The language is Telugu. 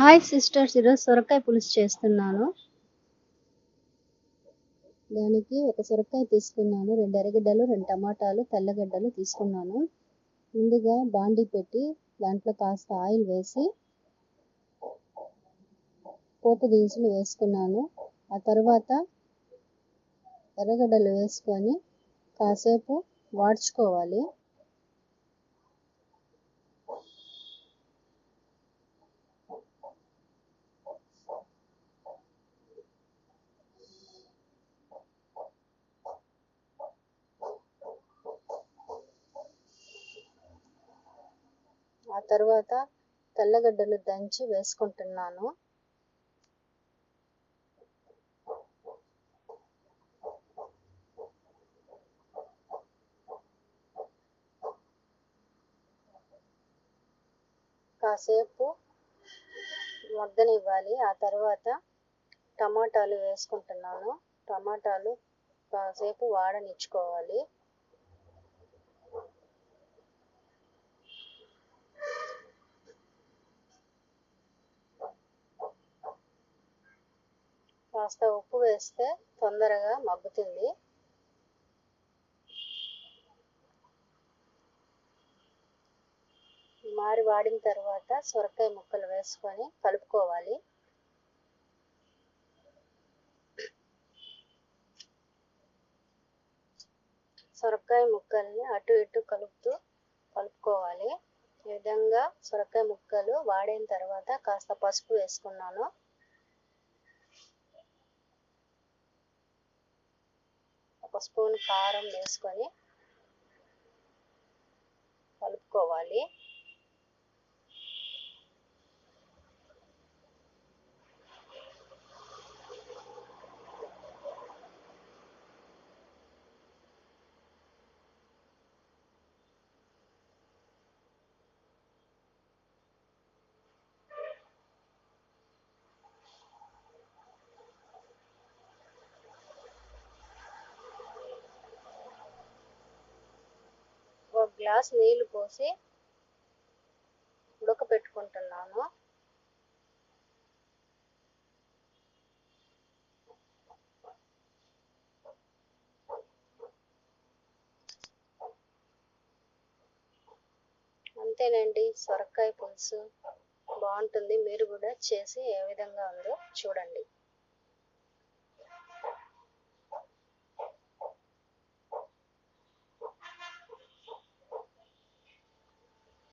హాయ్ సిస్టర్స్, ఈరోజు సొరకాయ పులుసు చేస్తున్నాను. దానికి ఒక సొరకాయ తీసుకున్నాను, 2 ఎర్రగడ్డలు, 2 టమాటాలు, తెల్లగడ్డలు తీసుకున్నాను. ముందుగా బాండీ పెట్టి దాంట్లో కాస్త ఆయిల్ వేసి పోపు దినుసులు వేసుకున్నాను. ఆ తర్వాత ఎర్రగడ్డలు వేసుకొని కాసేపు వాడ్చుకోవాలి. ఆ తర్వాత తెల్లగడ్డలు దంచి వేసుకుంటున్నాను. కాసేపు మగ్గనివ్వాలి. ఆ తర్వాత టమాటాలు వేసుకుంటున్నాను. టమాటాలు కాసేపు వాడనిచ్చుకోవాలి. కాస్త ఉప్పు వేస్తే తొందరగా మగ్గుతుంది. వాడిన తర్వాత సొరకాయ ముక్కలు వేసుకొని కలుపుకోవాలి. సొరకాయ ముక్కల్ని అటు ఇటు కలుపుకోవాలి. ఈ విధంగా సొరకాయ ముక్కలు వాడిన తర్వాత కాస్త పసుపు వేసుకున్నాను. ఒక స్పూన్ కారం వేసుకొని కలుపుకోవాలి. ఒక గ్లాస్ నీళ్లు పోసి ఉడకపెట్టుకుంటున్నాను. అంతేనండి, సొరకాయ పులుసు బాగుంటుంది. మీరు కూడా చేసి ఏ విధంగా ఉందో చూడండి.